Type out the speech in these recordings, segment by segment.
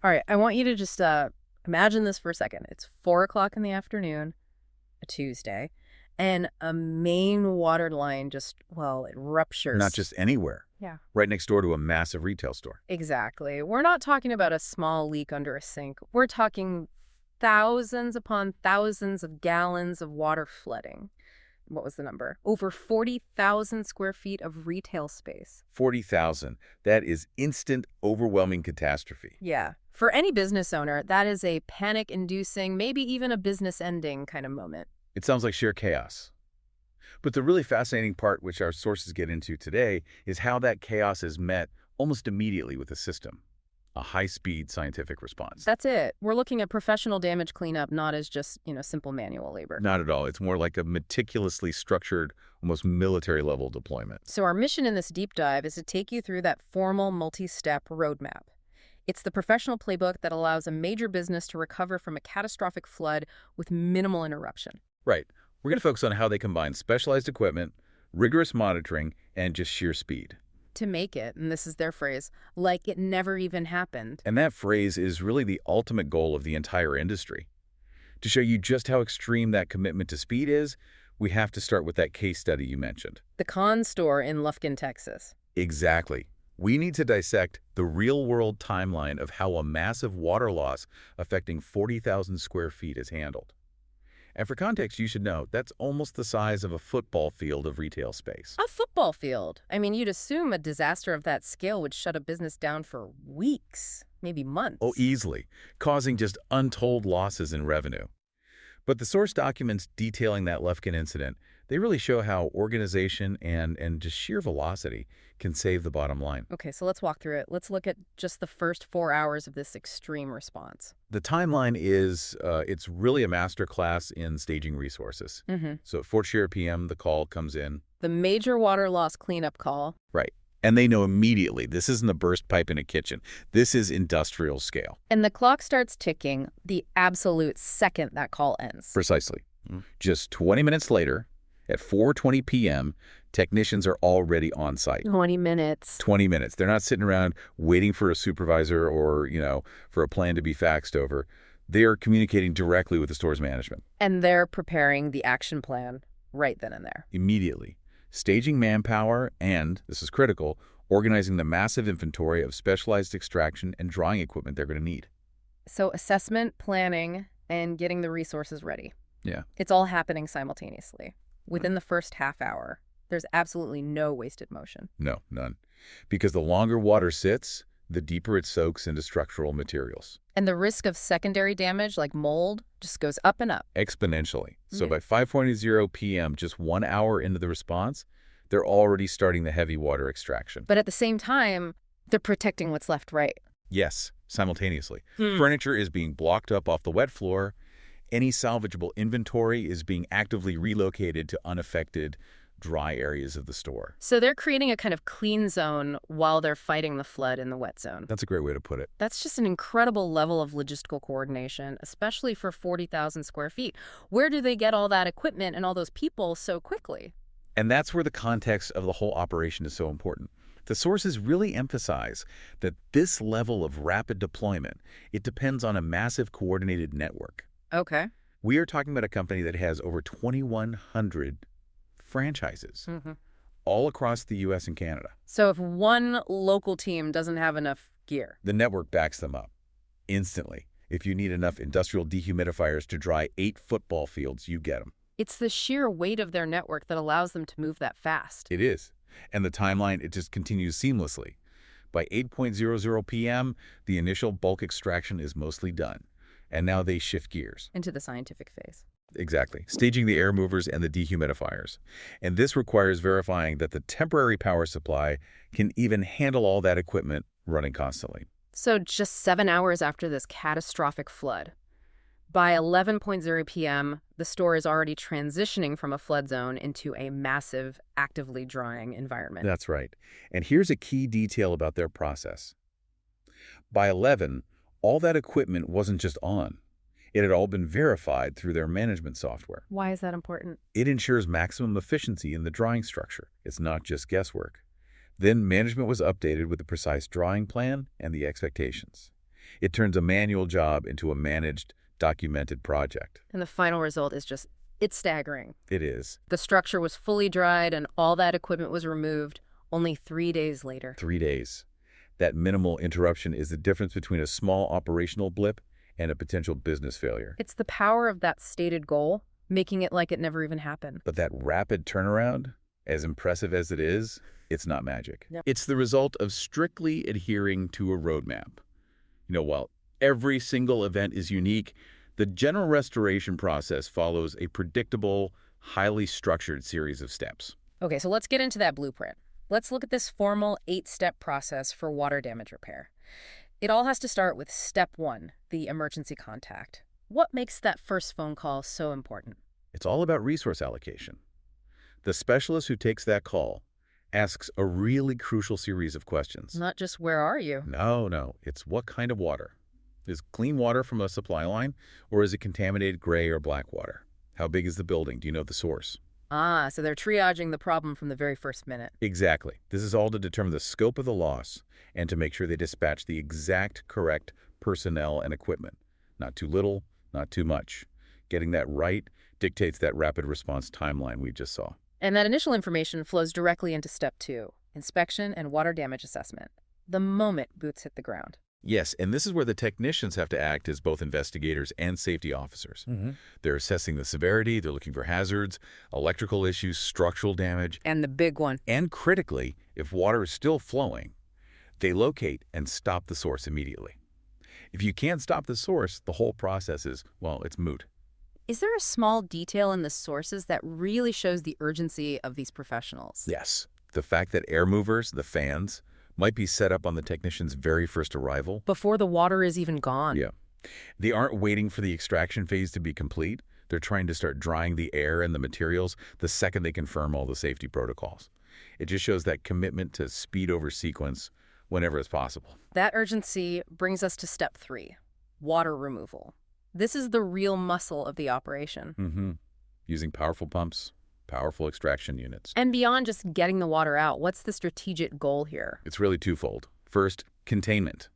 All right, I want you to just imagine this for a second. It's 4 o'clock in the afternoon, a Tuesday, and a main water line just, well, it Not ruptures. just anywhere. Yeah. Right next door to a massive retail store. Exactly. We're not talking about a small leak under a sink. We're talking thousands upon thousands of gallons of water flooding. What was the number? Over 40,000 square feet of retail space. 40,000. That is instant, overwhelming catastrophe. Yeah. For any business owner, that is a panic-inducing, maybe even a business-ending kind of moment. It sounds like sheer chaos. But the really fascinating part, which our sources get into today, is how that chaos is met almost immediately with a system, a high-speed scientific response. That's it. We're looking at professional damage cleanup, not as just, simple manual labor. Not at all. It's more like a meticulously structured, almost military-level deployment. So our mission in this deep dive is to take you through that formal multi-step roadmap. It's the professional playbook that allows a major business to recover from a catastrophic flood with minimal interruption. Right. We're going to focus on how they combine specialized equipment, rigorous monitoring, and just sheer speed. To make it, and this is their phrase, like it never even happened. And that phrase is really the ultimate goal of the entire industry. To show you just how extreme that commitment to speed is, we have to start with that case study you mentioned. The Con store in Lufkin, Texas. Exactly. We need to dissect the real-world timeline of how a massive water loss affecting 40,000 square feet is handled. And for context, you should know that's almost the size of a football field of retail space. A football field. I mean, you'd assume a disaster of that scale would shut a business down for weeks, maybe months. Oh, easily, causing just untold losses in revenue. But the source documents detailing that Lufkin incident, they really show how organization and just sheer velocity can save the bottom line. Okay, so let's walk through it. Let's look at just the first 4 hours of this extreme response. The timeline is, it's really a master class in staging resources. So at 4 p.m., the call comes in. The major water loss cleanup call. Right. And they know immediately this isn't a burst pipe in a kitchen. This is industrial scale. And the clock starts ticking the absolute second that call ends. Precisely. Just 20 minutes later, at 4:20 p.m., technicians are already on site. 20 minutes. 20 minutes. They're not sitting around waiting for a supervisor or, for a plan to be faxed over. They are communicating directly with the store's management. And they're preparing the action plan right then and there. Immediately. Staging manpower and, this is critical, organizing the massive inventory of specialized extraction and drying equipment they're going to need. So assessment, planning, and getting the resources ready. Yeah. It's all happening simultaneously. Within the first half hour, there's absolutely no wasted motion. No, none. Because the longer water sits, the deeper it soaks into structural materials. And the risk of secondary damage, like mold, just goes up and up. Exponentially. So Yeah. by 5:20 p.m., just 1 hour into the response, they're already starting the heavy water extraction. But at the same time, they're protecting what's left right. Yes, simultaneously. Furniture is being blocked up off the wet floor. Any salvageable inventory is being actively relocated to unaffected, dry areas of the store. So they're creating a kind of clean zone while they're fighting the flood in the wet zone. That's a great way to put it. That's just an incredible level of logistical coordination, especially for 40,000 square feet. Where do they get all that equipment and all those people so quickly? And that's where the context of the whole operation is so important. The sources really emphasize that this level of rapid deployment, it depends on a massive coordinated network. Okay. We are talking about a company that has over 2,100 franchises all across the U.S. and Canada. So if one local team doesn't have enough gear. The network backs them up instantly. If you need enough industrial dehumidifiers to dry 8 football fields, you get them. It's the sheer weight of their network that allows them to move that fast. It is. And the timeline, it just continues seamlessly. By 8:00 p.m., the initial bulk extraction is mostly done. And now they shift gears. Into the scientific phase. Exactly. Staging the air movers and the dehumidifiers. And this requires verifying that the temporary power supply can even handle all that equipment running constantly. So just 7 hours after this catastrophic flood, by 11:00 p.m., the store is already transitioning from a flood zone into a massive, actively drying environment. That's right. And here's a key detail about their process. By 11, all that equipment wasn't just on. It had all been verified through their management software. Why is that important? It ensures maximum efficiency in the drying structure. It's not just guesswork. Then management was updated with the precise drying plan and the expectations. It turns a manual job into a managed, documented project. And the final result is just, it's staggering. It is. The structure was fully dried and all that equipment was removed only 3 days later. 3 days. That minimal interruption is the difference between a small operational blip and a potential business failure. It's the power of that stated goal, making it like it never even happened. But that rapid turnaround, as impressive as it is, it's not magic. Yep. It's the result of strictly adhering to a roadmap. While every single event is unique, the general restoration process follows a predictable, highly structured series of steps. Okay, so let's get into that blueprint. Let's look at this formal 8-step process for water damage repair. It all has to start with step 1, the emergency contact. What makes that first phone call so important? It's all about resource allocation. The specialist who takes that call asks a really crucial series of questions. Not just where are you? No. It's what kind of water? Is clean water from a supply line, or is it contaminated gray or black water? How big is the building? Do you know the source? Ah, so they're triaging the problem from the very first minute. Exactly. This is all to determine the scope of the loss and to make sure they dispatch the exact correct personnel and equipment. Not too little, not too much. Getting that right dictates that rapid response timeline we just saw. And that initial information flows directly into step 2, inspection and water damage assessment, the moment boots hit the ground. Yes, and this is where the technicians have to act as both investigators and safety officers. They're assessing the severity, they're looking for hazards, electrical issues, structural damage. And the big one. And critically, if water is still flowing, they locate and stop the source immediately. If you can't stop the source, the whole process is, well, it's moot. Is there a small detail in the sources that really shows the urgency of these professionals? Yes. The fact that air movers, the fans, might be set up on the technician's very first arrival. Before the water is even gone. Yeah. They aren't waiting for the extraction phase to be complete. They're trying to start drying the air and the materials the second they confirm all the safety protocols. It just shows that commitment to speed over sequence whenever it's possible. That urgency brings us to step 3, water removal. This is the real muscle of the operation. Using powerful pumps, powerful extraction units. And beyond just getting the water out, what's the strategic goal here? It's really twofold. First, containment.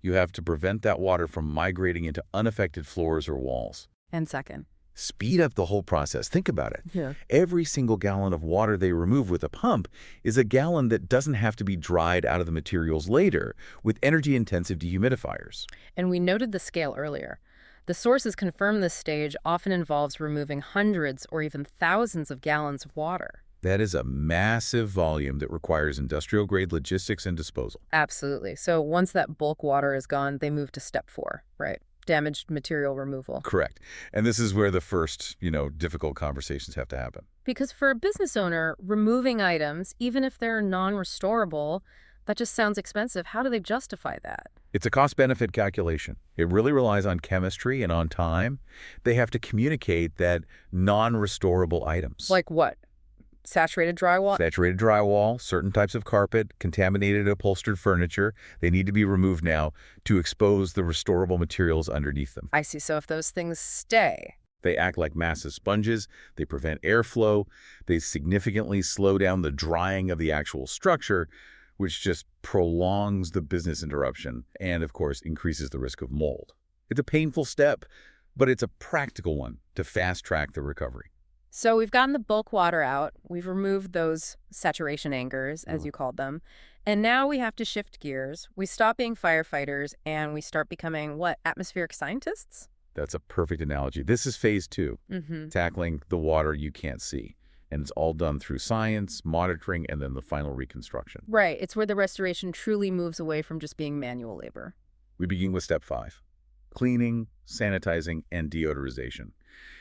You have to prevent that water from migrating into unaffected floors or walls. And second? Speed up the whole process. Think about it. Yeah. Every single gallon of water they remove with a pump is a gallon that doesn't have to be dried out of the materials later with energy-intensive dehumidifiers. And we noted the scale earlier. The sources confirm this stage often involves removing hundreds or even thousands of gallons of water. That is a massive volume that requires industrial-grade logistics and disposal. Absolutely. So once that bulk water is gone, they move to step 4, right? Damaged material removal. Correct. And this is where the first, difficult conversations have to happen. Because for a business owner, removing items, even if they're non-restorable, that just sounds expensive. How do they justify that? It's a cost-benefit calculation. It really relies on chemistry and on time. They have to communicate that non-restorable items. Like what? Saturated drywall? Saturated drywall, certain types of carpet, contaminated upholstered furniture. They need to be removed now to expose the restorable materials underneath them. I see. So if those things stay. They act like massive sponges. They prevent airflow. They significantly slow down the drying of the actual structure, which just prolongs the business interruption and, of course, increases the risk of mold. It's a painful step, but it's a practical one to fast-track the recovery. So we've gotten the bulk water out. We've removed those saturation anchors, as you called them. And now we have to shift gears. We stop being firefighters and we start becoming, what, atmospheric scientists? That's a perfect analogy. This is phase 2, tackling the water you can't see. And it's all done through science, monitoring, and then the final reconstruction. Right. It's where the restoration truly moves away from just being manual labor. We begin with step 5, cleaning, sanitizing, and deodorization.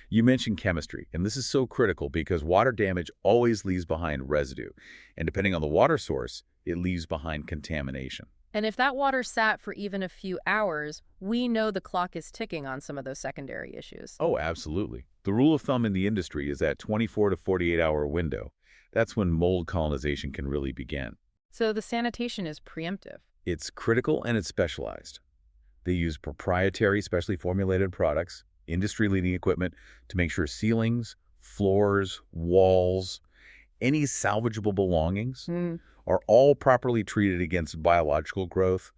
You mentioned chemistry, and this is so critical because water damage always leaves behind residue. And depending on the water source, it leaves behind contamination. And if that water sat for even a few hours, we know the clock is ticking on some of those secondary issues. Oh, absolutely. The rule of thumb in the industry is that 24 to 48-hour window. That's when mold colonization can really begin. So the sanitation is preemptive. It's critical and it's specialized. They use proprietary, specially formulated products, industry-leading equipment to make sure ceilings, floors, walls, any salvageable belongings are all properly treated against biological growth,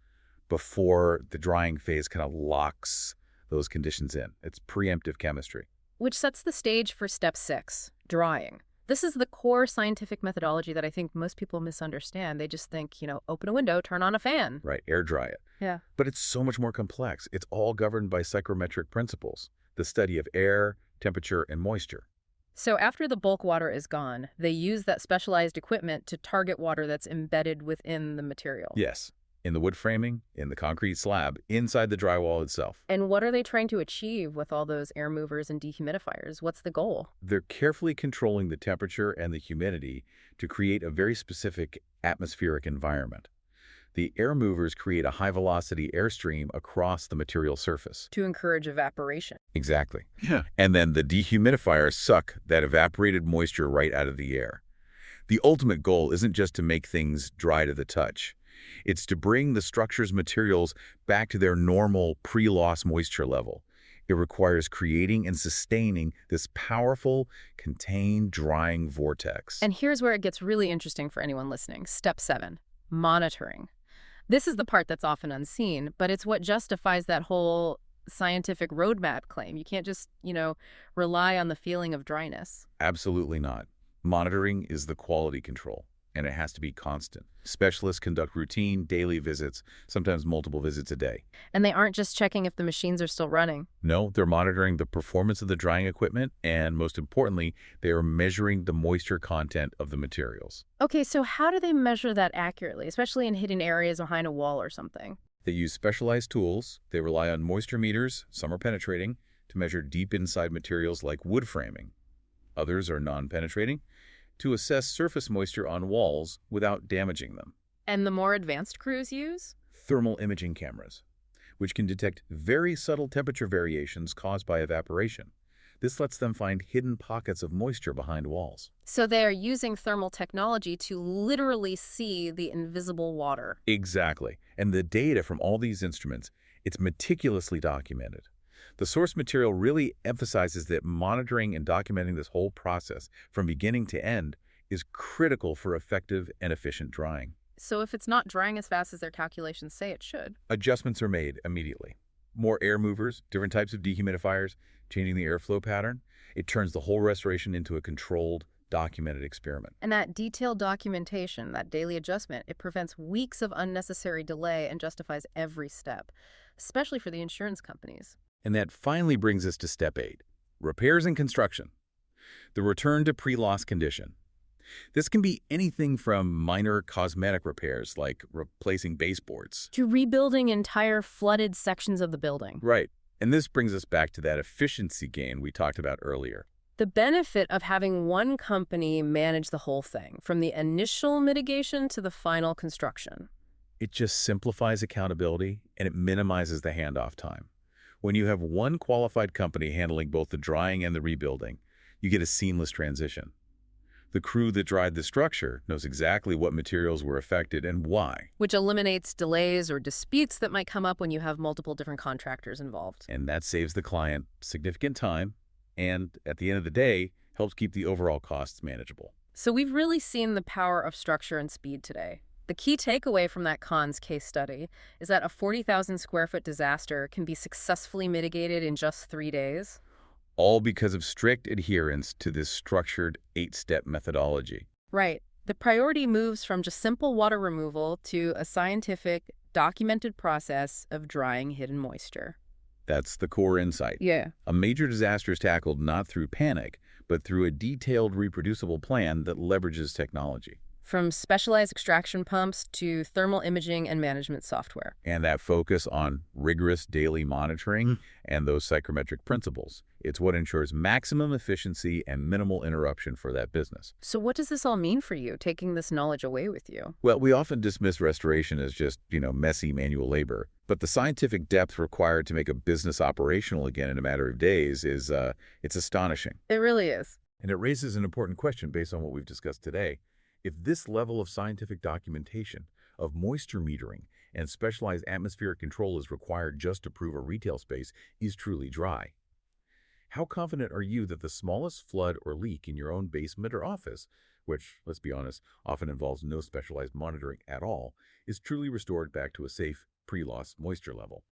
before the drying phase kind of locks those conditions in. It's preemptive chemistry. Which sets the stage for step 6, drying. This is the core scientific methodology that I think most people misunderstand. They just think, open a window, turn on a fan. Right, air dry it. Yeah. But it's so much more complex. It's all governed by psychrometric principles, the study of air, temperature, and moisture. So after the bulk water is gone, they use that specialized equipment to target water that's embedded within the material. Yes, in the wood framing, in the concrete slab, inside the drywall itself. And what are they trying to achieve with all those air movers and dehumidifiers? What's the goal? They're carefully controlling the temperature and the humidity to create a very specific atmospheric environment. The air movers create a high-velocity airstream across the material surface. To encourage evaporation. Exactly. Yeah. And then the dehumidifiers suck that evaporated moisture right out of the air. The ultimate goal isn't just to make things dry to the touch. It's to bring the structure's materials back to their normal pre-loss moisture level. It requires creating and sustaining this powerful, contained drying vortex. And here's where it gets really interesting for anyone listening. Step 7, monitoring. This is the part that's often unseen, but it's what justifies that whole scientific roadmap claim. You can't just, rely on the feeling of dryness. Absolutely not. Monitoring is the quality control, and it has to be constant. Specialists conduct routine, daily visits, sometimes multiple visits a day. And they aren't just checking if the machines are still running. No, they're monitoring the performance of the drying equipment, and most importantly, they are measuring the moisture content of the materials. Okay, so how do they measure that accurately, especially in hidden areas behind a wall or something? They use specialized tools. They rely on moisture meters, some are penetrating, to measure deep inside materials like wood framing. Others are non-penetrating, to assess surface moisture on walls without damaging them. And the more advanced crews use? Thermal imaging cameras, which can detect very subtle temperature variations caused by evaporation. This lets them find hidden pockets of moisture behind walls. So they are using thermal technology to literally see the invisible water. Exactly. And the data from all these instruments, it's meticulously documented. The source material really emphasizes that monitoring and documenting this whole process from beginning to end is critical for effective and efficient drying. So if it's not drying as fast as their calculations say it should, Adjustments are made immediately. More air movers, different types of dehumidifiers, changing the airflow pattern. It turns the whole restoration into a controlled, documented experiment. and that detailed documentation, that daily adjustment, it prevents weeks of unnecessary delay and justifies every step, especially for the insurance companies. And that finally brings us to step 8, repairs and construction. The return to pre-loss condition. This can be anything from minor cosmetic repairs like replacing baseboards. To rebuilding entire flooded sections of the building. Right. And this brings us back to that efficiency gain we talked about earlier. The benefit of having one company manage the whole thing, from the initial mitigation to the final construction. It just simplifies accountability and it minimizes the handoff time. When you have one qualified company handling both the drying and the rebuilding, you get a seamless transition. The crew that dried the structure knows exactly what materials were affected and why. Which eliminates delays or disputes that might come up when you have multiple different contractors involved. And that saves the client significant time and, at the end of the day, helps keep the overall costs manageable. So we've really seen the power of structure and speed today. The key takeaway from that Cons case study is that a 40,000 square foot disaster can be successfully mitigated in just 3 days. All because of strict adherence to this structured 8-step methodology. Right. The priority moves from just simple water removal to a scientific, documented process of drying hidden moisture. That's the core insight. Yeah. A major disaster is tackled not through panic, but through a detailed, reproducible plan that leverages technology. From specialized extraction pumps to thermal imaging and management software. And that focus on rigorous daily monitoring and those psychrometric principles. It's what ensures maximum efficiency and minimal interruption for that business. So what does this all mean for you, taking this knowledge away with you? Well, we often dismiss restoration as just, messy manual labor. But the scientific depth required to make a business operational again in a matter of days is, it's astonishing. It really is. And it raises an important question based on what we've discussed today. If this level of scientific documentation, of moisture metering, and specialized atmospheric control is required just to prove a retail space is truly dry, how confident are you that the smallest flood or leak in your own basement or office, which, let's be honest, often involves no specialized monitoring at all, is truly restored back to a safe, pre-loss moisture level.